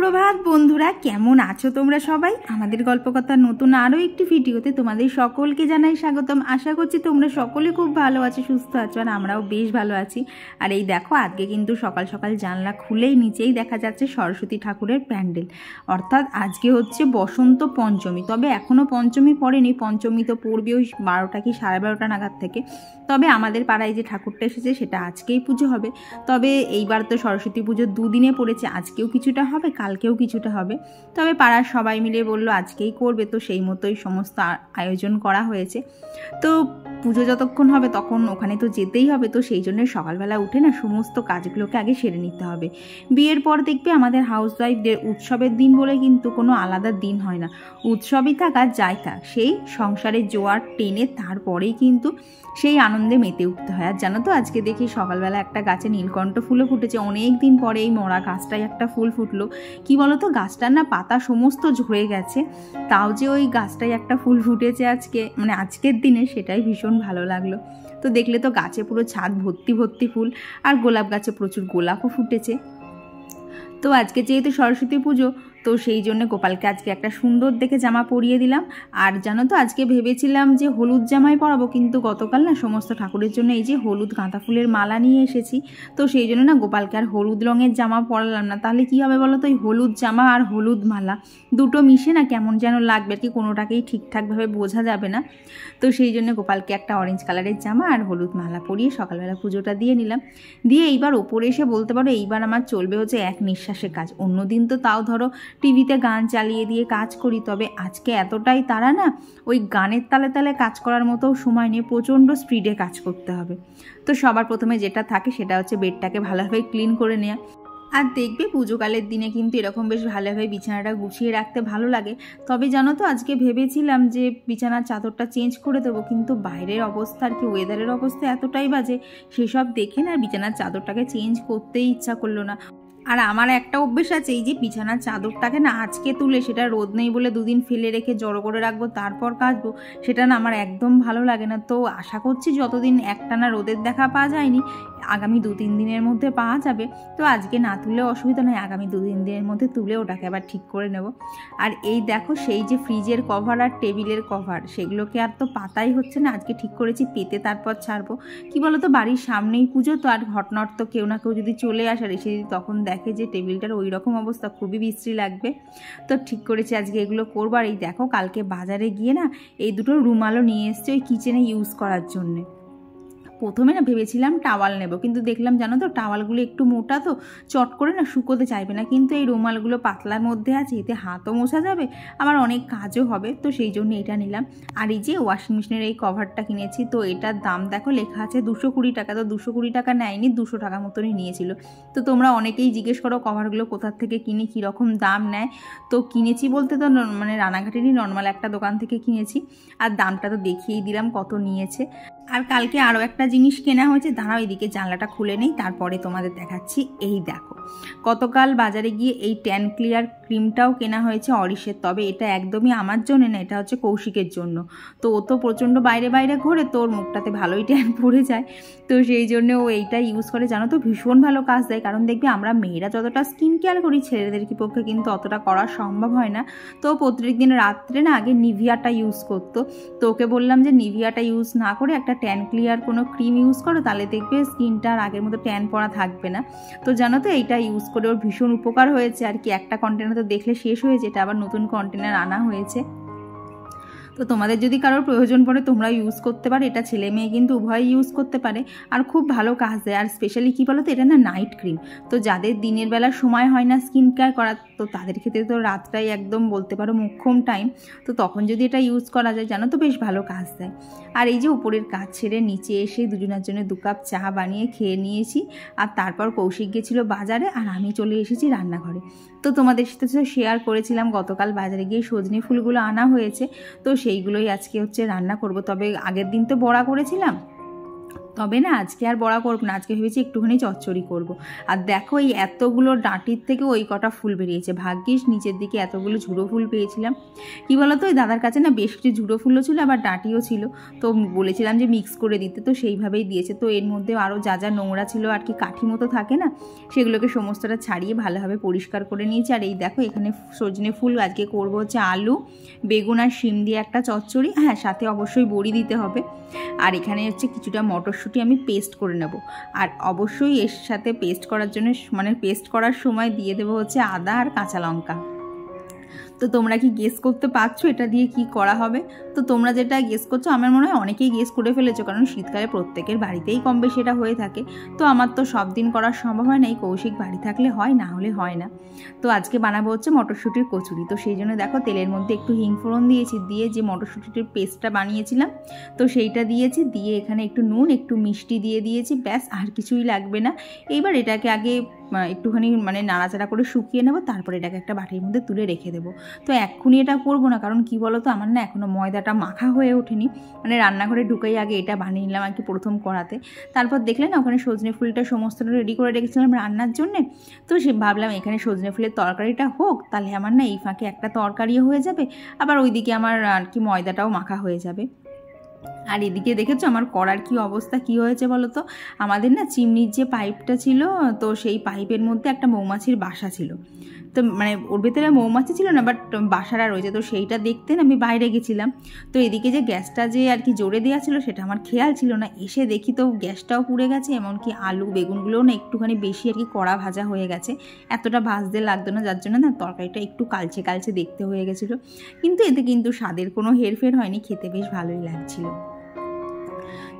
সুপ্রভাত বন্ধুরা, কেমন আছো তোমরা সবাই? আমাদের গল্পকথার নতুন আরও একটি ভিডিওতে তোমাদের সকলকে জানাই স্বাগতম। আশা করছি তোমরা সকলে খুব ভালো আছো, সুস্থ আছো, আর আমরাও বেশ ভালো আছি। আর এই দেখো, আজকে কিন্তু সকাল সকাল জানলা খুলেই নিচেই দেখা যাচ্ছে সরস্বতী ঠাকুরের প্যান্ডেল। অর্থাৎ আজকে হচ্ছে বসন্ত পঞ্চমী, তবে এখনও পঞ্চমী পড়েনি, পঞ্চমী তো পড়বে ওই 12টা কি 12:30 নাগাদ থেকে। তবে আমাদের পাড়ায় যে ঠাকুরটা এসেছে সেটা আজকেই পুজো হবে। তবে এইবার তো সরস্বতী পুজো দুদিনে পড়েছে, আজকেও কিছুটা হবে, কালকেও কিছুটা হবে। তবে পাড়ার সবাই মিলে বললো আজকেই করবে, তো সেই মতোই সমস্ত আয়োজন করা হয়েছে। তো পুজো যতক্ষণ হবে তখন ওখানে তো যেতেই হবে, তো সেই জন্য সকালবেলা উঠে না সমস্ত কাজগুলোকে আগে সেরে নিতে হবে। বিয়ের পর দেখবে আমাদের হাউসওয়াইফদের উৎসবের দিন বলে কিন্তু কোনো আলাদা দিন হয় না, উৎসবই থাক আর যাই থাক, সেই সংসারের জোয়ার টেনে তারপরেই কিন্তু সেই আনন্দে মেতে উঠতে হয়। আর জানো তো, আজকে দেখি সকালবেলা একটা গাছে নীলকণ্ঠ ফুলও ফুটেছে। অনেক দিন পরে এই মরা গাছটায় একটা ফুল ফুটলো। কি বলতো, গাছটার না পাতা সমস্ত ঝরে গেছে, তাও যে ওই গাছটায় একটা ফুল ফুটেছে আজকে, মানে আজকের দিনে, সেটাই ভীষণ ভালো লাগলো। তো দেখলে তো গাছে পুরো ছাদ ভর্তি ভর্তি ফুল, আর গোলাপ গাছে প্রচুর গোলাপও ফুটেছে। তো আজকে যেহেতু সরস্বতী পুজো, তো সেই জন্য গোপালকে আজকে একটা সুন্দর দেখে জামা পরিয়ে দিলাম। আর জানো তো, আজকে ভেবেছিলাম যে হলুদ জামাই পরাবো, কিন্তু গতকাল না সমস্ত ঠাকুরের জন্য এই যে হলুদ গাঁদা ফুলের মালা নিয়ে এসেছি, তো সেই জন্য না গোপালকে আর হলুদ রঙের জামা পরালাম না। তাহলে কি হবে বলো তো, ওই হলুদ জামা আর হলুদ মালা দুটো মিশে না কেমন যেন লাগবে আর কি, কোনোটাকেই ঠিকঠাকভাবে বোঝা যাবে না। তো সেই জন্য গোপালকে একটা অরেঞ্জ কালারের জামা আর হলুদ মালা পরিয়ে সকালবেলা পুজোটা দিয়ে নিলাম। দিয়ে এইবার ওপরে এসে বলতে পারো এইবার আমার চলবে হচ্ছে এক নিঃশ্বাসের কাজ। অন্যদিন তো তাও ধরো টিভিতে গান চালিয়ে দিয়ে কাজ করি, তবে আজকে এতটাই তারা না, ওই গানের তালে তালে কাজ করার মতো সময় নিয়ে প্রচণ্ড স্পিডে কাজ করতে হবে। তো সবার প্রথমে যেটা থাকে সেটা হচ্ছে বেডটাকে ভালোভাবে ক্লিন করে নেওয়া। আর দেখবে পুজোকালের দিনে কিন্তু এরকম বেশ ভালোভাবে বিছানাটা গুছিয়ে রাখতে ভালো লাগে। তবে জানো তো, আজকে ভেবেছিলাম যে বিছানার চাদরটা চেঞ্জ করে দেবো, কিন্তু বাইরের অবস্থা আর কি ওয়েদারের অবস্থা এতটাই বাজে, সেসব দেখে না বিছানার চাদরটাকে চেঞ্জ করতেই ইচ্ছা করলো না। আর আমার একটা অভ্যেস আছে, এই যে বিছানার চাদরটাকে না আজকে তুলে সেটা রোদ নেই বলে দুদিন ফেলে রেখে জড়ো করে রাখবো, তারপর কাচবো, সেটা না আমার একদম ভালো লাগে না। তো আশা করছি যতদিন একটানা রোদের দেখা পাওয়া যায়নি, আগামী 2-3 দিনের মধ্যে পাওয়া যাবে। তো আজকে না তুলেও অসুবিধা নয়, আগামী 2-3 দিনের মধ্যে তুলে ওটাকে আবার ঠিক করে নেব। আর এই দেখো, সেই যে ফ্রিজের কভার আর টেবিলের কভার, সেগুলোকে আর তো পাতাই হচ্ছে না, আজকে ঠিক করেছি পেতে তারপর ছাড়বো। কি বলো তো, বাড়ির সামনেই পুজো, তো আর ঘটনার তো কেউ না কেউ যদি চলে আসে আর এসে যদি তখন দেখে যে টেবিলটার ওই রকম অবস্থা, খুবই বিশ্রী লাগবে। তো ঠিক করেছি আজকে এগুলো করবো। আর এই দেখো, কালকে বাজারে গিয়ে না এই দুটো রুমালও নিয়ে এসছে ওই কিচেনে ইউজ করার জন্যে। প্রথমে না ভেবেছিলাম টাওয়াল নেব, কিন্তু দেখলাম জানো তো টাওয়ালগুলো একটু মোটা, তো চট করে না শুকোতে চাইবে না, কিন্তু এই রুমালগুলো পাতলার মধ্যে আছে, এতে হাতও মোছা যাবে, আবার অনেক কাজও হবে, তো সেই জন্য এটা নিলাম। আর এই যে ওয়াশিং মেশিনের এই কভারটা কিনেছি, তো এটার দাম দেখো লেখা আছে 220 টাকা, তো 220 টাকা নেয়নি, 200 টাকা মতনই নিয়েছিল। তো তোমরা অনেকেই জিজ্ঞেস করো কভারগুলো কোথার থেকে কিনি, কীরকম দাম নেয়। তো কিনেছি বলতে তো মানে রানাঘাটেরই নর্মাল একটা দোকান থেকে কিনেছি, আর দামটা তো দেখিয়েই দিলাম কত নিয়েছে। আর কালকে আরও একটা জিনিস কেনা হয়েছে, দাঁড়াও এদিকে জানলাটা খুলে নেই, তারপরে তোমাদের দেখাচ্ছি। এই দেখো, গতকাল বাজারে গিয়ে এই ট্যান ক্লিয়ার ক্রিমটাও কেনা হয়েছে অরিশের, তবে এটা একদমই আমার জন্য না, এটা হচ্ছে কৌশিকের জন্য। তো ও তো প্রচণ্ড বাইরে বাইরে ঘোরে, তো ওর মুখটাতে ভালোই ট্যান পড়ে যায়, তো সেই জন্য ও এইটা ইউজ করে। জানো তো, ভীষণ ভালো কাজ দেয়, কারণ দেখবে আমরা মেয়েরা যতটা স্কিন কেয়ার করি, ছেলেদের কি পক্ষে কিন্তু অতটা করা সম্ভব হয় না। তো প্রত্যেক দিন রাত্রে না আগে নিভিয়াটা ইউজ করতো, তো ওকে বললাম যে নিভিয়াটা ইউজ না করে একটা ট্যান ক্লিয়ার কোনো ক্রিম ইউজ করো, তাহলে দেখবে স্কিনটা আর আগের মতো ট্যান পড়া থাকবে না। তো জানো তো, এইটা ইউজ করে ওর ভীষণ উপকার হয়েছে আর কি। একটা কন্টেনার তো দেখলে শেষ হয়েছে, এটা আবার নতুন কন্টেনার আনা হয়েছে। তো তোমাদের যদি কারোর প্রয়োজন পড়ে তোমরা ইউজ করতে পারো, এটা ছেলে মেয়ে কিন্তু উভয়ই ইউজ করতে পারে, আর খুব ভালো কাজ দেয়। আর স্পেশালি কী বলো তো, এটা না নাইট ক্রিম, তো যাদের দিনের বেলা সময় হয় না স্কিন কেয়ার করার, তো তাদের ক্ষেত্রে তো রাতটাই একদম বলতে পারো মোক্ষম টাইম, তো তখন যদি এটা ইউজ করা যায় জানো তো বেশ ভালো কাজ দেয়। আর এই যে উপরের কাজ ছেড়ে নিচে এসে দুজনের জন্য 2 কাপ চা বানিয়ে খেয়ে নিয়েছি, আর তারপর কৌশিক গেছিলো বাজারে, আর আমি চলে এসেছি রান্নাঘরে। তো তোমাদের সাথে তো শেয়ার করেছিলাম গতকাল বাজারে গিয়ে সজনে ফুলগুলো আনা হয়েছে, তো সেইগুলোই আজকে হচ্ছে রান্না করব। তবে আগের দিন তো বড়া করেছিলাম, তবে না আজকে আর বড়া করবো না, আজকে ভেবেছি একটুখানি চচ্চড়ি করব। আর দেখো এই এতগুলো ডাঁটির থেকে ওই কটা ফুল বেরিয়েছে, ভাগ্যিস নিচের দিকে এতগুলো ঝুড়ো ফুল পেয়েছিলাম। কি বলতো ওই দাদার কাছে না বেশ কিছু ঝুড়ো ফুলও ছিল আবার ডাঁটিও ছিল, তো বলেছিলাম যে মিক্স করে দিতে, তো সেইভাবেই দিয়েছে। তো এর মধ্যে আরও যা যা নোংরা ছিল আর কি কাঠি মতো থাকে না, সেগুলোকে সমস্তটা ছাড়িয়ে ভালোভাবে পরিষ্কার করে নিয়েছি। আর এই দেখো এখানে সজনে ফুল আজকে করবো হচ্ছে আলু বেগুন আর শিম দিয়ে একটা চচ্চড়ি, হ্যাঁ সাথে অবশ্যই বড়ি দিতে হবে। আর এখানে হচ্ছে কিছুটা মটরশুঁটি আমি পেস্ট করে নেব, আর অবশ্যই এর সাথে পেস্ট করার জন্য মানে পেস্ট করার সময় দিয়ে দেবো হচ্ছে আদা আর কাঁচা লঙ্কা। তো তোমরা কি গেস করতে পারছো এটা দিয়ে কি করা হবে? তো তোমরা যেটা গেস করছো আমার মনে হয় অনেকেই গেস করে ফেলেছো, কারণ শীতকালে প্রত্যেকের বাড়িতেই কম বেশি এটা হয়ে থাকে। তো আমার তো সব দিন করার সম্ভব হয় না, এই কৌশিক বাড়ি থাকলে হয়, না হলে হয় না। তো আজকে বানাবো হচ্ছে মটরশুঁটির কচুরি। তো সেই জন্য দেখো তেলের মধ্যে একটু হিং ফোড়ন দিয়েছি, দিয়ে যে মটরশুঁটির পেস্টটা বানিয়েছিলাম তো সেইটা দিয়েছি, দিয়ে এখানে একটু নুন একটু মিষ্টি দিয়ে দিয়েছি, ব্যাস আর কিছুই লাগবে না। এইবার এটাকে আগে একটুখানি মানে নাড়াচাড়া করে শুকিয়ে নেবো, তারপর এটাকে একটা বাটির মধ্যে তুলে রেখে দেবো। তো এক্ষুনি এটা করবো না, কারণ কি বলো তো আমার না এখনও ময়দাটা মাখা হয়ে ওঠেনি, মানে রান্নাঘরে ঢুকেই আগে এটা বানিয়ে নিলাম আর কি প্রথম করাতে। তারপর দেখলে না ওখানে সজনে ফুলটা সমস্তটা রেডি করে রেখেছিলাম রান্নার জন্যে। তো সে ভাবলাম এখানে সজনে ফুলের তরকারিটা হোক, তাহলে আমার না এই ফাঁকে একটা তরকারিও হয়ে যাবে, আবার ওইদিকে আমার আর কি ময়দাটাও মাখা হয়ে যাবে। আর এদিকে দেখেছো আমার করার কি অবস্থা কি হয়েছে বলো তো, আমাদের না চিমনির যে পাইপটা ছিল তো সেই পাইপের মধ্যে একটা মৌমাছির বাসা ছিল, তো মানে ওর ভেতরে মৌমাছি ছিল না বাট বাসাটা রয়েছে, তো সেইটা দেখতে না আমি বাইরে গেছিলাম। তো এদিকে যে গ্যাসটা যে আর কি জোরে দেওয়া ছিল সেটা আমার খেয়াল ছিল না, এসে দেখি তো গ্যাসটাও পুড়ে গেছে, এমনকি আলু বেগুনগুলোও না একটুখানি বেশি আর কি কড়া ভাজা হয়ে গেছে, এতটা ভাজতে লাগতো না, যার জন্য না তরকারিটা একটু কালচে কালচে দেখতে হয়ে গেছিলো। কিন্তু এতে কিন্তু স্বাদের কোনো হেরফের হয়নি, খেতে বেশ ভালোই লাগছিল।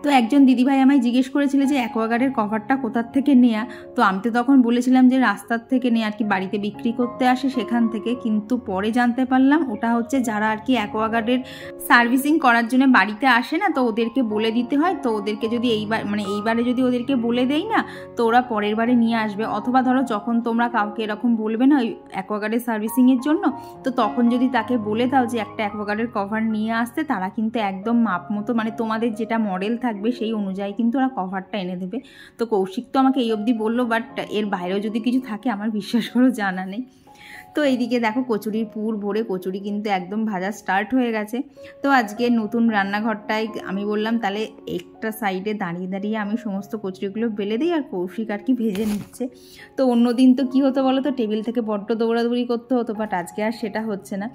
তো একজন দিদিভাই আমায় জিজ্ঞেস করেছিল যে অ্যাকোয়াগার্ডের কভারটা কোথার থেকে নেয়া, তো আমি তো তখন বলেছিলাম যে রাস্তার থেকে নেয়া আর কি, বাড়িতে বিক্রি করতে আসে সেখান থেকে, কিন্তু পরে জানতে পারলাম ওটা হচ্ছে যারা আর কি অ্যাকোয়াগার্ডের সার্ভিসিং করার জন্য বাড়িতে আসে না, তো ওদেরকে বলে দিতে হয়। তো ওদেরকে যদি এইবারে যদি ওদেরকে বলে দেই না, তো ওরা পরের বারে নিয়ে আসবে, অথবা ধরো যখন তোমরা কাউকে এরকম বলবে না ওই অ্যাকোয়াগার্ডের সার্ভিসিংয়ের জন্য, তো তখন যদি তাকে বলে দাও যে একটা অ্যাকোয়াগার্ডের কভার নিয়ে আসতে, তারা কিন্তু একদম মাপ মতো মানে তোমাদের যেটা মডেল থাকবে সেই অনুযায়ী কিন্তু ওরা কভারটা এনে দেবে। তো কৌশিক তো আমাকে এই অবধি বললো, বাট এর বাইরেও যদি কিছু থাকে আমার বিশ্বাস করো জানা নেই। তো এইদিকে দেখো কচুরির পুর ভরে কচুরি কিন্তু একদম ভাজা স্টার্ট হয়ে গেছে। তো আজকে নতুন রান্নাঘরটায় আমি বললাম তাহলে একটা সাইডে দাঁড়িয়ে দাঁড়িয়ে আমি সমস্ত কচুরিগুলো বেলে দিই, আর কৌশিক আর কি ভেজে নিচ্ছে। তো অন্য দিন তো কী হতো বলো তো, টেবিল থেকে বড্ড দৌড়াদৌড়ি করতে হতো, বাট আজকে আর সেটা হচ্ছে না।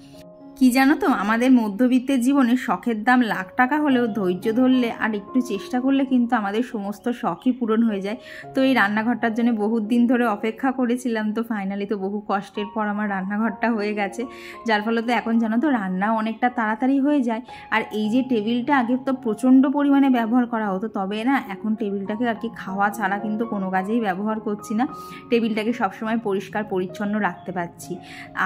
কি জানো তো, আমাদের মধ্যবিত্তের জীবনে শখের দাম লাখ টাকা হলেও ধৈর্য ধরলে আর একটু চেষ্টা করলে কিন্তু আমাদের সমস্ত শখই পূরণ হয়ে যায়। তো এই রান্নাঘরটার জন্য বহুত দিন ধরে অপেক্ষা করেছিলাম, তো ফাইনালি তো বহু কষ্টের পর আমার রান্নাঘরটা হয়ে গেছে, যার ফলে তো এখন জানো তো রান্নাও অনেকটা তাড়াতাড়ি হয়ে যায়। আর এই যে টেবিলটা আগে তো প্রচণ্ড পরিমাণে ব্যবহার করা হতো, তবে না এখন টেবিলটাকে আর কি খাওয়া ছাড়া কিন্তু কোনো কাজেই ব্যবহার করছি না, টেবিলটাকে সবসময় পরিষ্কার পরিচ্ছন্ন রাখতে পারছি।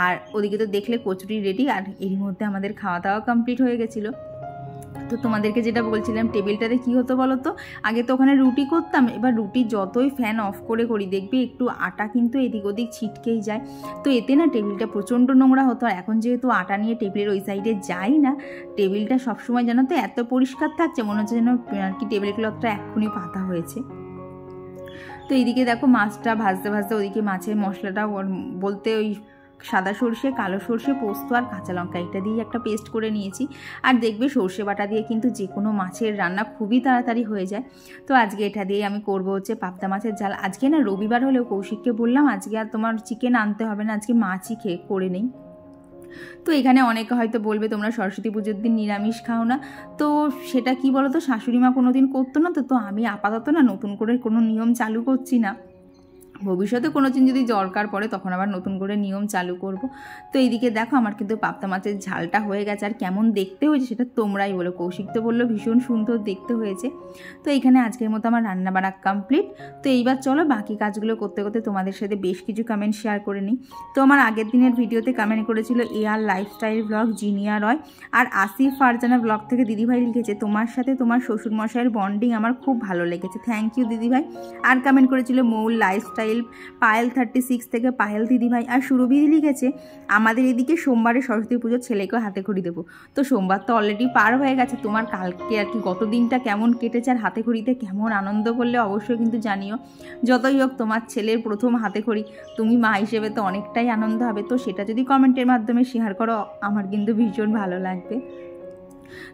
আর ওদিকে তো দেখলে কচুরি রেডি, আর এর মধ্যে আমাদের খাওয়া দাওয়া কমপ্লিট হয়ে গেছিলো। তো তোমাদেরকে যেটা বলছিলাম টেবিলটাতে কী হতো বলো তো, আগে তো ওখানে রুটি করতাম, এবার রুটি যতই ফ্যান অফ করে করি দেখবি একটু আটা কিন্তু এদিক ওদিক ছিটকেই যায়, তো এতে না টেবিলটা প্রচণ্ড নোংরা হতো। আর এখন যেহেতু আটা নিয়ে টেবিলের ওই সাইডে যাই না, টেবিলটা সবসময় জানো তো এত পরিষ্কার থাকছে মনে হচ্ছে যেন আর কি টেবিল ক্লথটা এক্ষুনি পাতা হয়েছে। তো এইদিকে দেখো মাছটা ভাজতে ভাজতে ওদিকে মাছের মশলাটা বলতে ওই সাদা সর্ষে কালো সর্ষে পোস্ত আর কাঁচা লঙ্কা এটা দিয়ে একটা পেস্ট করে নিয়েছি। আর দেখবে সর্ষে বাটা দিয়ে কিন্তু যে কোনো মাছের রান্না খুবই তাড়াতাড়ি হয়ে যায়। তো আজকে এটা দিয়ে আমি করব হচ্ছে পাবদা মাছের ঝাল। আজকে না রবিবার হলেও কৌশিককে বললাম আজকে আর তোমার চিকেন আনতে হবে না, আজকে মাছই করে নেই। তো এখানে অনেকে হয়তো বলবে তোমরা সরস্বতী পুজোর দিন নিরামিষ খাও না, তো সেটা কি বলো তো শাশুড়ি মা কোনো দিন করতো না, তো আমি আপাতত না নতুন করে কোনো নিয়ম চালু করছি না, ভবিষ্যতে কোনো দিন যদি দরকার পড়ে তখন আবার নতুন করে নিয়ম চালু করব। তো এইদিকে দেখো আমার কিন্তু পাবদা মাছের ঝালটা হয়ে গেছে, আর কেমন দেখতে হয়েছে সেটা তোমরাই বলো। কৌশিক তো বললো ভীষণ সুন্দর দেখতে হয়েছে। তো এইখানে আজকের মতো আমার রান্নাবাড়া কমপ্লিট। তো এইবার চলো বাকি কাজগুলো করতে করতে তোমাদের সাথে বেশ কিছু কমেন্ট শেয়ার করে নিই। তো আমার আগের দিনের ভিডিওতে কমেন্ট করেছিল AR লাইফস্টাইল ব্লগ জিনিয়া রয়, আর আসিফ ফারজানা ব্লগ থেকে দিদিভাই লিখেছে তোমার সাথে তোমার শ্বশুরমশাইয়ের বন্ডিং আমার খুব ভালো লেগেছে, থ্যাংক ইউ দিদিভাই। আর কমেন্ট করেছিল মৌল লাইফস্টাইল পায়েল 36 থেকে পায়েল দিদিভাই, আর সুরভি লিখেছে আমাদের এদিকে সোমবারে সরস্বতী পুজোর ছেলেকেও হাতে খড়ি দেবো। তো সোমবার তো অলরেডি পার হয়ে গেছে, তোমার কালকে আর কি গত দিনটা কেমন কেটেছে আর হাতে খড়িতে কেমন আনন্দ করলে অবশ্যই কিন্তু জানিও। যতই হোক তোমার ছেলের প্রথম হাতে খড়ি, তুমি মা হিসেবে তো অনেকটাই আনন্দ হবে। তো সেটা যদি কমেন্টের মাধ্যমে শেয়ার করো আমার কিন্তু ভীষণ ভালো লাগবে।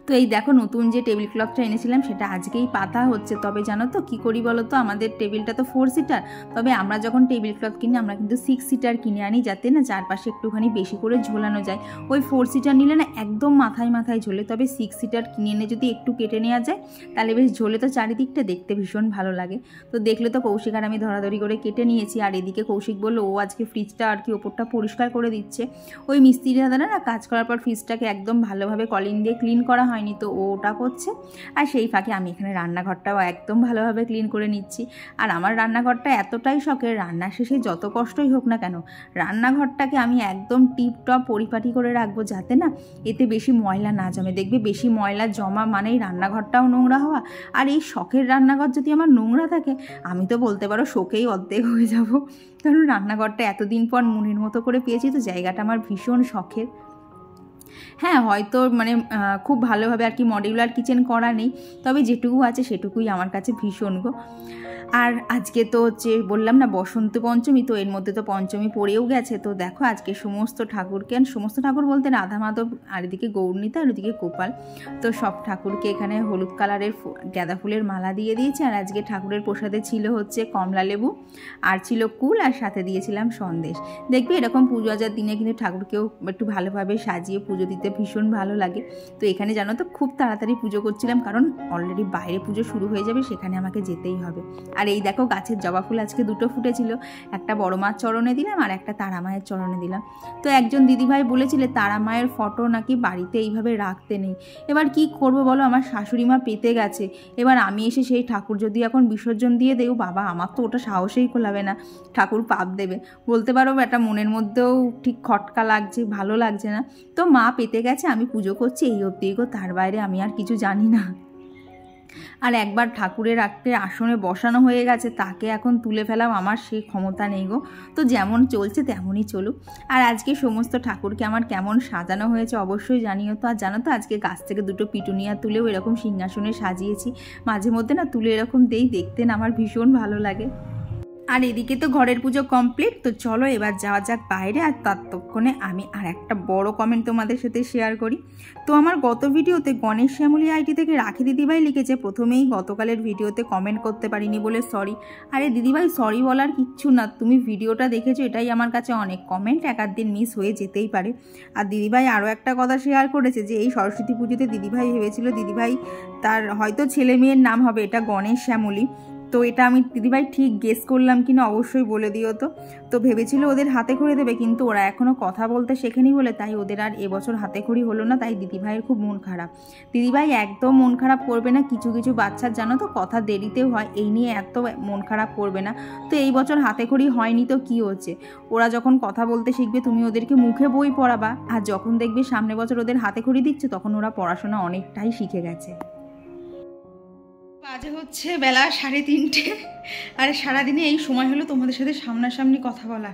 তো এই দেখো নতুন যে টেবিল ক্লথটা এনেছিলাম সেটা আজকেই পাতা হচ্ছে। তবে জানো তো কী করি বলো তো, আমাদের টেবিলটা তো 4 সিটার, তবে আমরা যখন টেবিল ক্লথ কিনি আমরা কিন্তু 6 সিটার কিনে আনি, যাতে না চারপাশে একটুখানি বেশি করে ঝোলানো যায়। ওই 4 সিটার নিলে না একদম মাথায় মাথায় ঝোলে, তবে 6 সিটার কিনে এনে যদি একটু কেটে নেওয়া যায় তাহলে বেশ ঝোলে, তো চারিদিকটা দেখতে ভীষণ ভালো লাগে। তো দেখলে তো কৌশিক আর আমি ধরাধরি করে কেটে নিয়েছি। আর এদিকে কৌশিক বললো ও আজকে ফ্রিজটা আর কি ওপরটা পরিষ্কার করে দিচ্ছে। ওই মিস্ত্রি দাদারা না কাজ করার পর ফ্রিজটাকে একদম ভালোভাবে কলিং দিয়ে ক্লিন করা হয়নি, তো ওটা করছে। আর সেই ফাঁকে আমি এখানে রান্নাঘরটাও একদম ভালোভাবে ক্লিন করে নিচ্ছি। আর আমার রান্নাঘরটা এতটাই শখের, রান্না শেষে যত কষ্টই হোক না কেন রান্নাঘরটাকে আমি একদম টিপটপ পরিপাটি করে রাখবো, যাতে না এতে বেশি ময়লা না জমে। দেখবে বেশি ময়লা জমা মানেই রান্নাঘরটাও নোংরা হওয়া। আর এই শখের রান্নাঘর যদি আমার নোংরা থাকে আমি তো বলতে পারো শোকেই অর্ধেক হয়ে যাব, কারণ রান্নাঘরটা এতদিন পর মনের মতো করে পেয়েছি, তো জায়গাটা আমার ভীষণ শখের। হ্যাঁ হয়তো মানে খুব ভালোভাবে আর কি মডিউলার কিচেন করা নেই, তবে যেটুকু আছে সেটুকুই আমার কাছে ভীষণ গো। আর আজকে তো হচ্ছে বললাম না বসন্ত পঞ্চমী, তো এর মধ্যে তো পঞ্চমী পড়েও গেছে। তো দেখো আজকে সমস্ত ঠাকুরকে, সমস্ত ঠাকুর বলতে রাধা মাধব আর এদিকে গৌরনীতা আর ওদিকে গোপাল, তো সব ঠাকুরকে এখানে হলুদ কালারের গাঁদা ফুলের মালা দিয়ে দিয়েছে। আর আজকে ঠাকুরের প্রসাদে ছিল হচ্ছে কমলা লেবু, আর ছিল কুল, আর সাথে দিয়েছিলাম সন্দেশ। দেখবে এরকম পুজো আজার দিনে কিন্তু ঠাকুরকেও একটু ভালোভাবে সাজিয়ে পুজো দিতে ভীষণ ভালো লাগে। তো এখানে জানো তো খুব তাড়াতাড়ি পুজো করছিলাম, কারণ অলরেডি বাইরে পুজো শুরু হয়ে যাবে, সেখানে আমাকে যেতেই হবে। আর এই দেখো গাছের জবা ফুল আজকে 2টো ফুটেছিল, একটা বড় মার চরণে দিলাম আর একটা তারা মায়ের চরণে দিলাম। তো একজন দিদিভাই বলেছিলে তারা মায়ের ফটো নাকি বাড়িতে এইভাবে রাখতে নেই। এবার কি করব বলো, আমার শাশুড়ি মা পেতে গেছে, এবার আমি এসে সেই ঠাকুর যদি এখন বিসর্জন দিয়ে দেও, বাবা আমার তো ওটা সাহসেই কোলাবে না, ঠাকুর পাপ দেবে। বলতে পারো একটা মনের মধ্যেও ঠিক খটকা লাগছে, ভালো লাগছে না। তো মা পেতে গেছে, আমি পুজো করছি এই অবধি গো, তার বাইরে আমি আর কিছু জানি না। আর একবার ঠাকুরের রাখতে আসনে বসানো হয়ে গেছে, তাকে এখন তুলে ফেলাম আমার সেই ক্ষমতা নেই গো। তো যেমন চলছে তেমনই চলুক। আর আজকে সমস্ত ঠাকুরকে আমার কেমন সাজানো হয়েছে অবশ্যই জানিও তো। আর জানো তো আজকে গাছ থেকে 2টো পিটুনিয়া তুলেও এরকম সিংহাসনে সাজিয়েছি, মাঝে মধ্যে না তুলে এরকম দেখতে না আমার ভীষণ ভালো লাগে। আর এদিকে তো ঘরের পুজো কমপ্লিট। তো চলো এবার যাওয়া যাক বাইরে, আর ততক্ষণে আমি আর একটা বড় কমেন্ট তোমাদের সাথে শেয়ার করি। তো আমার গত ভিডিওতে গণেশ শ্যামলী আইটি থেকে রাখি দিদিভাই লিখেছে প্রথমেই গতকালের ভিডিওতে কমেন্ট করতে পারিনি বলে সরি। আরে দিদিভাই সরি বলার কিচ্ছু না, তুমি ভিডিওটা দেখেছো এটাই আমার কাছে অনেক, কমেন্ট এক আধ দিন মিস হয়ে যেতেই পারে। আর দিদিভাই আরও একটা কথা শেয়ার করেছে যে এই সরস্বতী পুজোতে দিদিভাই ভেবেছিল দিদিভাই তার হয়তো ছেলে মেয়ের নাম হবে এটা গণেশ শ্যামলী। তো এটা আমি দিদিভাই ঠিক গেস করলাম কিনা অবশ্যই বলে দিও তো। তো ভেবেছিল ওদের হাতে খড়ি দেবে, কিন্তু ওরা এখনও কথা বলতে শেখেনি বলে তাই ওদের আর এবছর হাতে খড়ি হলো না, তাই দিদিভাইয়ের খুব মন খারাপ। দিদিভাই একদম মন খারাপ করবে না, কিছু কিছু বাচ্চার জানো তো কথা দেরিতেও হয়, এই নিয়ে এত মন খারাপ করবে না। তো এই বছর হাতে খড়ি হয়নি তো কি হচ্ছে, ওরা যখন কথা বলতে শিখবে তুমি ওদেরকে মুখে বই পড়াবা, আর যখন দেখবে সামনে বছর ওদের হাতে খড়ি দিচ্ছে তখন ওরা পড়াশোনা অনেকটাই শিখে গেছে। বাজে হচ্ছে বেলা 3:30, আর সারাদিনে এই সময় হলো তোমাদের সাথে সামনাসামনি কথা বলা।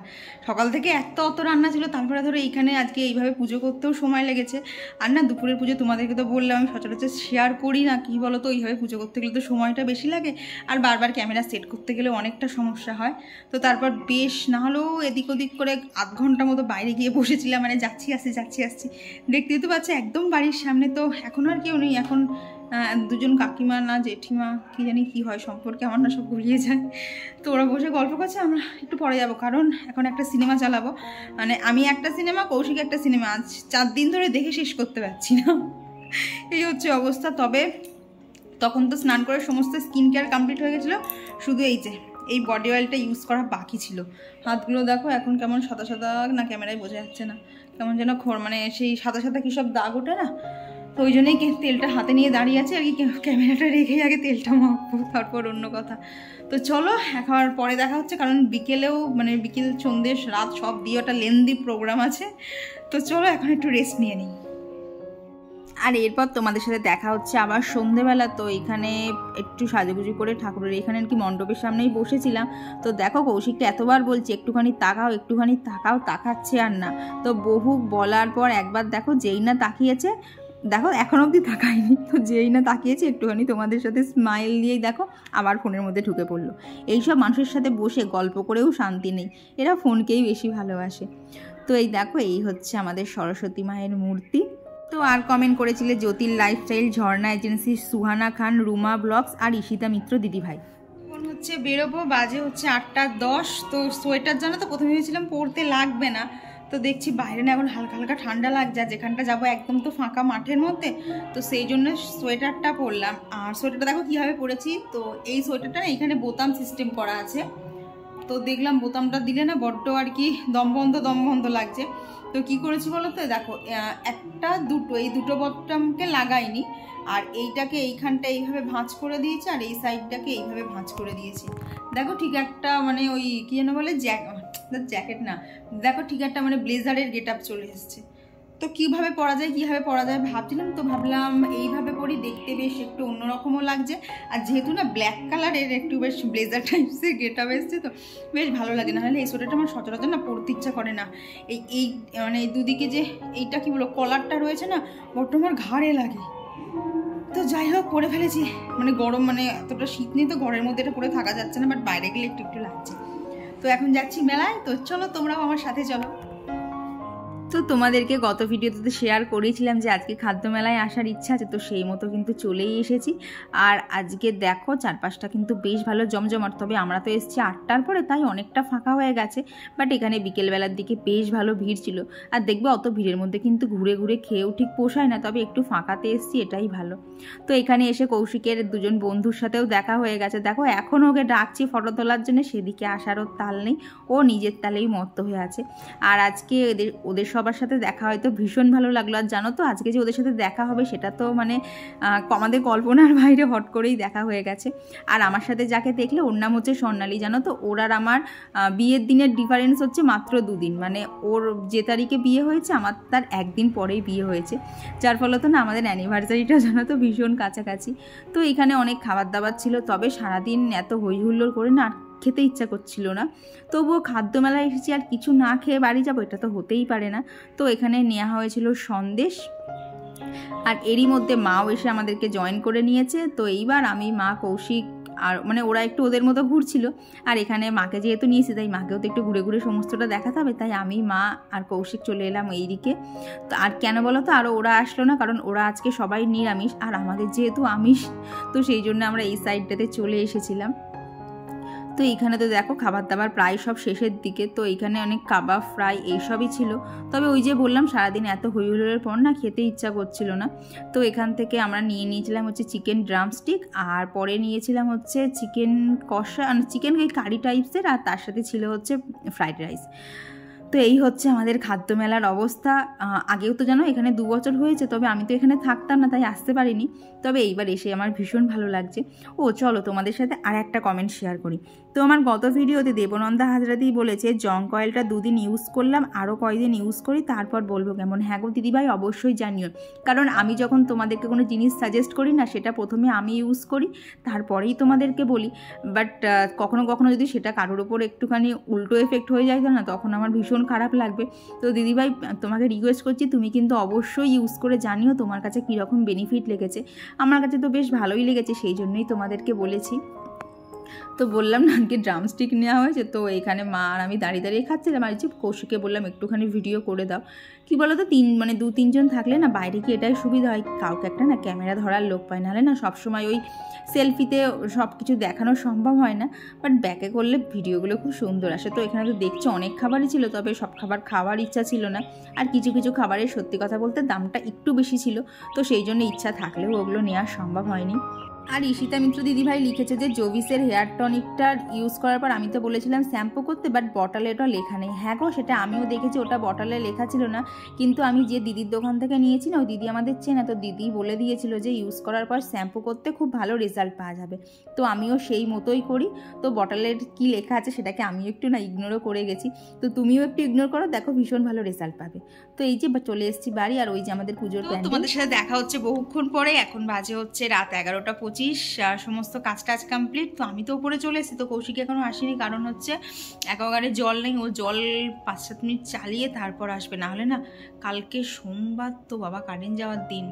সকাল থেকে অত রান্না ছিল, তারপরে ধরো এইখানে আজকে এইভাবে পুজো করতেও সময় লেগেছে। আর না দুপুরের পুজো তোমাদেরকে তো বললাম আমি সচরাচর শেয়ার করি না, কি বলো তো এইভাবে পুজো করতে গেলে তো সময়টা বেশি লাগে, আর বারবার ক্যামেরা সেট করতে গেলে অনেকটা সমস্যা হয়। তো তারপর বেশ না হলেও এদিক ওদিক করে আধ ঘন্টার মতো বাইরে গিয়ে বসেছিলাম, মানে যাচ্ছি আসছি দেখতেই তো পাচ্ছি একদম বাড়ির সামনে। তো এখন আর কেউ নেই, এখন দুজন কাকিমা না জেঠিমা কি জানি কি হয় সম্পর্কে আমার না সব গুলিয়ে যায়। তো ওরা বসে গল্প করছে, আমরা একটু পরে যাব, কারণ এখন একটা সিনেমা চালাবো, মানে আমি একটা সিনেমা কৌশিক একটা সিনেমা, আজ 4 দিন ধরে দেখে শেষ করতে পারছি না, এই হচ্ছে অবস্থা। তবে তখন তো স্নান করে সমস্ত স্কিন কেয়ার কমপ্লিট হয়ে গেছিলো, শুধু এই বডি অয়েলটা ইউজ করা বাকি ছিল। হাতগুলো দেখো এখন কেমন সাদা সাদা, না ক্যামেরায় বোঝা যাচ্ছে না, কেমন যেন মানে সেই সাদা সাদা কী সব দাগ ওঠে না, তো ওই জন্যই তেলটা হাতে নিয়ে দাঁড়িয়ে আছে আর কি, ক্যামেরাটা রেখেই আগে তেলটা মাখবো তারপর অন্য কথা। তো চলো এখন পরে দেখা হচ্ছে, কারণ বিকেলেও মানে বিকেল সন্ধ্যে রাত সব দিয়ে ওটা লেন্দি প্রোগ্রাম আছে। তো চলো এখন একটু রেস্ট নিয়ে নিই। আর এরপর তোমাদের সাথে দেখা হচ্ছে আবার সন্ধেবেলা। তো এখানে একটু সাজুগুজু করে ঠাকুরের এখানে কি মণ্ডপের সামনেই বসেছিলাম। তো দেখো কৌশিকটা এতবার বলছে একটুখানি তাকাও, তাকাচ্ছে আর না। তো বহু বলার পর একবার দেখো যেই না তাকিয়েছে, দেখো এখন অবধি তাকায়নি, তো যেই না তাকিয়েছে একটুখানি তোমাদের সাথে স্মাইল দিয়েই দেখো আবার ফোনের মধ্যে ঢুকে পড়লো। এইসব মানুষের সাথে বসে গল্প করেও শান্তি নেই, এরা ফোনকেই বেশি ভালোবাসে। তো এই দেখো এই হচ্ছে আমাদের সরস্বতী মায়ের মূর্তি। তো আর কমেন্ট করেছিলে জ্যোতির লাইফস্টাইল, ঝর্ণা এজেন্সি, সুহানা খান, রুমা ব্লগস আর ঈশিতা মিত্র দিদিভাই। এখন হচ্ছে বেরোবো, বাজে হচ্ছে 8:10। তো সোয়েটার জানো তো প্রথমে ভেবেছিলাম পরতে লাগবে না, তো দেখছি বাইরে না এখন হালকা হালকা ঠান্ডা লাগছে, আর যেখানটা যাবো একদম তো ফাঁকা মাঠের মধ্যে, তো সেই জন্য সোয়েটারটা পরলাম। আর সোয়েটারটা দেখো কীভাবে পরেছি। তো এই সোয়েটারটা না এখানে বোতাম সিস্টেম করা আছে, তো দেখলাম বোতামটা দিলে না বড্ড আর কি দমবন্ধ লাগছে। তো কি করেছি বলো তো, দেখো এই দুটো বোতামকে লাগাইনি, আর এইটাকে এইখানটা এইভাবে ভাঁজ করে দিয়েছি, আর এই সাইডটাকে এইভাবে ভাঁজ করে দিয়েছি। দেখো ঠিক একটা মানে ওই কি যেন বলে জ্যাকেট না, দেখো ঠিক একটা মানে ব্লেজারের গেট আপ চলে এসছে। তো কীভাবে পরা যায় ভাবছিলাম, তো ভাবলাম এইভাবে পরি, দেখতে বেশ একটু অন্যরকমও লাগছে। আর যেহেতু না ব্ল্যাক কালারের একটু বেশ ব্লেজার টাইপসের গেট আপ এসছে, তো বেশ ভালো লাগে। নাহলে এই সোয়েটারটা আমার সচরাচর না পরতে ইচ্ছা করে না। এই মানে দুদিকে যে এইটা কি বলো কলারটা রয়েছে না, বড্ড আমার ঘাড়ে লাগে। তো যাই হোক পরে ফেলেছি, মানে গরম মানে এতটা শীত নেই, তো ঘরের মধ্যে এটা পরে থাকা যাচ্ছে না, বাট বাইরে গেলে একটু লাগছে। তো এখন যাচ্ছি মেলায়, তো চলো তোমরাও আমার সাথে চলো। তো তোমাদেরকে গত ভিডিওতে শেয়ার করেছিলাম যে আজকে খাদ্য মেলায় আসার ইচ্ছা আছে, তো সেই মতো কিন্তু চলেই এসেছি। আর আজকে দেখো চারপাশটা কিন্তু বেশ ভালো জমজমাট, তবে আমরা তো এসেছি 8টার পরে, তাই অনেকটা ফাঁকা হয়ে গেছে। বাট এখানে বিকেলবেলার দিকে বেশ ভালো ভিড় ছিল। আর দেখবে অত ভিড়ের মধ্যে কিন্তু ঘুরে ঘুরে খেয়েও ঠিক পোষায় না, তবে একটু ফাঁকাতে এসেছি এটাই ভালো। তো এখানে এসে কৌশিকের দুজন বন্ধুর সাথেও দেখা হয়ে গেছে। দেখো এখন ওকে ডাকছি ফটো তোলার জন্য, সেদিকে আসারও তাল নেই, ও নিজের তালেই মত্ত হয়ে আছে। আর আজকে ওদের সবার সাথে দেখা হয়তো ভীষণ ভালো লাগলো। আর জানো তো আজকে যে ওদের সাথে দেখা হবে সেটা তো মানে আমাদের কল্পনার বাইরে, হট করেই দেখা হয়ে গেছে। আর আমার সাথে যাকে দেখলে ওর নাম হচ্ছে স্বর্ণালী। জানো তো ওর আর আমার বিয়ের দিনের ডিফারেন্স হচ্ছে মাত্র 2 দিন, মানে ওর যে তারিখে বিয়ে হয়েছে আমার তার একদিন পরেই বিয়ে হয়েছে, যার ফলে তো না আমাদের অ্যানিভার্সারিটা জানো তো ভীষণ কাছাকাছি। তো এখানে অনেক খাবার দাবার ছিল, তবে সারাদিন এত হই হুল্লোড় করে না খেতে ইচ্ছা করছিল না। তবুও খাদ্য মেলায় এসেছি, আর কিছু না খেয়ে বাড়ি যাবো এটা তো হতেই পারে না। তো এখানে নেওয়া হয়েছিল সন্দেশ, আর এরই মধ্যে মাও এসে আমাদেরকে জয়েন করে নিয়েছে। তো এইবার আমি, মা, কৌশিক আর মানে ওরা একটু ওদের মতো ঘুরছিল, আর এখানে মাকে যেহেতু নিয়েছি তাই মাকেও তো একটু ঘুরে ঘুরে সমস্তটা দেখাতে হবে, তাই আমি, মা আর কৌশিক চলে এলাম এইদিকে। তো আর কেন বলো তো আরও ওরা আসলো না, কারণ ওরা আজকে সবাই নিরামিষ, আর আমাদের যেহেতু আমিষ, তো সেই জন্য আমরা এই সাইডটাতে চলে এসেছিলাম। তো এইখানে তো দেখো খাবার দাবার প্রায় সব শেষের দিকে। তো এইখানে অনেক কাবাব, ফ্রাই এইসবই ছিল, তবে ওই যে বললাম সারাদিন এত হই হুল্লোড়ের পর না খেতে ইচ্ছা করছিল না। তো এখান থেকে আমরা নিয়েছিলাম হচ্ছে চিকেন ড্রামস্টিক, আর পরে নিয়েছিলাম হচ্ছে চিকেন কষা, চিকেন এই কারি টাইপসের, আর তার সাথে ছিল হচ্ছে ফ্রাইড রাইস। তো এই হচ্ছে আমাদের খাদ্য মেলার অবস্থা। আগেও তো জানো এখানে 2 বছর হয়েছে, তবে আমি তো এখানে থাকতাম না তাই আসতে পারিনি, তবে এইবার এসে আমার ভীষণ ভালো লাগছে। ও চলো তোমাদের সাথে আর একটা কমেন্ট শেয়ার করি। তো আমার গত ভিডিওতে দেবনন্দা হাজরাদি বলেছে জঙ্ক অয়েলটা 2 দিন ইউজ করলাম, আরও কয়দিন ইউজ করি তারপর বলবো কেমন। হ্যাঁ গো দিদিভাই অবশ্যই জানিও, কারণ আমি যখন তোমাদেরকে কোনো জিনিস সাজেস্ট করি না সেটা প্রথমে আমি ইউজ করি, তারপরেই তোমাদেরকে বলি। বাট কখনো কখনো যদি সেটা কারোর ওপর একটুখানি উল্টো এফেক্ট হয়ে যায় না, তখন আমার ভীষণ খারাপ লাগবে। তো দিদিভাই তোমাকে রিকোয়েস্ট করছি তুমি কিন্তু অবশ্যই ইউজ করে জানিও তোমার কাছে কীরকম বেনিফিট লেগেছে। আমার কাছে তো বেশ ভালোই লেগেছে, সেই জন্যই তোমাদেরকে বলেছি। তো বললাম না আজকে ড্রামস্টিক নেওয়া হয়েছে, তো এখানে মা আর আমি দাঁড়িয়ে দাঁড়িয়ে খাচ্ছিলাম। আর যে কৌশিককে বললাম একটুখানি ভিডিও করে দাও। কি বলো তো 2-3 জন থাকলে না বাইরে কি এটাই সুবিধা হয়, কাউকে একটা না ক্যামেরা ধরার লোক পায়, নাহলে না সবসময় ওই সেলফিতে সব কিছু দেখানো সম্ভব হয় না, বাট ব্যাকে করলে ভিডিওগুলো খুব সুন্দর আসে। তো এখানে তো দেখছি অনেক খাবারই ছিল, তবে সব খাবার খাওয়ার ইচ্ছা ছিল না, আর কিছু কিছু খাবারের সত্যি কথা বলতে দামটা একটু বেশি ছিল, তো সেই জন্য ইচ্ছা থাকলেও ওগুলো নেওয়া সম্ভব হয়নি। আর ঈশিতা মিত্র দিদিভাই লিখেছে যে জোভিসের হেয়ার টনিকটা ইউজ করার পর আমি তো বলেছিলাম শ্যাম্পু করতে, বাট বটলে ওটা লেখা নেই। হ্যাঁ গো, সেটা আমিও দেখেছি, ওটা বটলে লেখা ছিল না। কিন্তু আমি যে দিদির দোকান থেকে নিয়েছি না, ওই দিদি আমাদের চেনা, তো দিদি বলে দিয়েছিল যে ইউজ করার পর শ্যাম্পু করতে খুব ভালো রেজাল্ট পাওয়া যাবে। তো আমিও সেই মতোই করি। তো বটলের কি লেখা আছে সেটাকে আমিও একটু না ইগনোরও করে গেছি। তো তুমিও একটু ইগনোর করো, দেখো ভীষণ ভালো রেজাল্ট পাবে। তো এই যে চলে এসেছি বাড়ি, আর ওই যে আমাদের পুজোর প্যান্ডেল। তোমাদের সাথে দেখা হচ্ছে বহুক্ষণ পরে। এখন বাজে হচ্ছে রাত 11:25, সমস্ত কাজ টাজ কমপ্লিট। তো আমি তো উপরে চলে এসেছি, তো কৌশিক এখনও আসেনি, কারণ হচ্ছে অ্যাকোয়াগার্ডে জল নেই। ও জল 5-7 মিনিট চালিয়ে তারপর আসবে, না হলে না কালকে সোমবার তো বাবা কারেন্ট যাওয়ার দিন,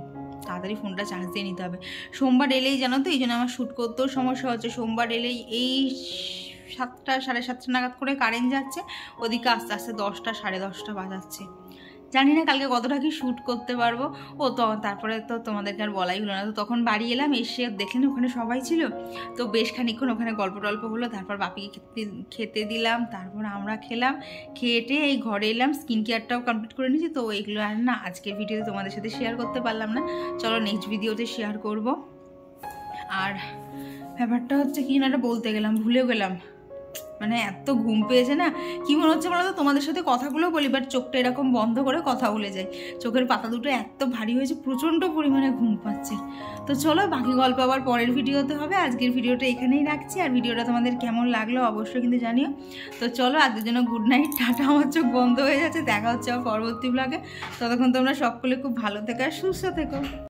তাড়াতাড়ি ফোনটা চার্জ দিয়ে নিতে হবে। সোমবার এলেই জানো তো, এই জন্য আমার শ্যুট করতেও সমস্যা হচ্ছে। সোমবার এলেই এই 7টা 7:30 নাগাদ করে কারেন্ট যাচ্ছে, ওদিকে আস্তে আস্তে 10টা 10:30 বাজাচ্ছে। জানি না কালকে কতটা কি শ্যুট করতে পারবো। ও তো তারপরে তো তোমাদেরকে আর বলাই হলো না। তো তখন বাড়ি এলাম, এসে দেখলেন ওখানে সবাই ছিল, তো বেশ খানিকক্ষণ ওখানে গল্প টল্প হলো। তারপর বাপিকে খেতে দিলাম, তারপর আমরা খেলাম। খেয়ে এই ঘরে এলাম, স্কিন কেয়ারটাও কমপ্লিট করে নিয়েছি। তো এইগুলো আর না আজকের ভিডিওতে তোমাদের সাথে শেয়ার করতে পারলাম না, চলো নেক্সট ভিডিওতে শেয়ার করব। আর ব্যাপারটা হচ্ছে কি না, এটা বলতে গেলাম ভুলেও গেলাম। মানে এত ঘুম পেয়েছে না, কি মনে হচ্ছে বলো তো, তোমাদের সাথে কথাগুলো বলি বাট চোখটা এরকম বন্ধ করে কথা বলে যাই। চোখের পাতা দুটো এত ভারী হয়েছে, প্রচণ্ড পরিমাণে ঘুম পাচ্ছে। তো চলো বাকি গল্প আবার পরের ভিডিওতে হবে। আজকের ভিডিওটা এখানেই রাখছি। আর ভিডিওটা তোমাদের কেমন লাগলো অবশ্যই কিন্তু জানিও। তো চলো আজকের জন্য গুড নাইট, টাটা। আমার চোখ বন্ধ হয়ে যাচ্ছে, দেখা হচ্ছে আবার পরবর্তী ব্লগে। ততক্ষণ তোমরা সকলে খুব ভালো থেকো আর সুস্থ থেকো।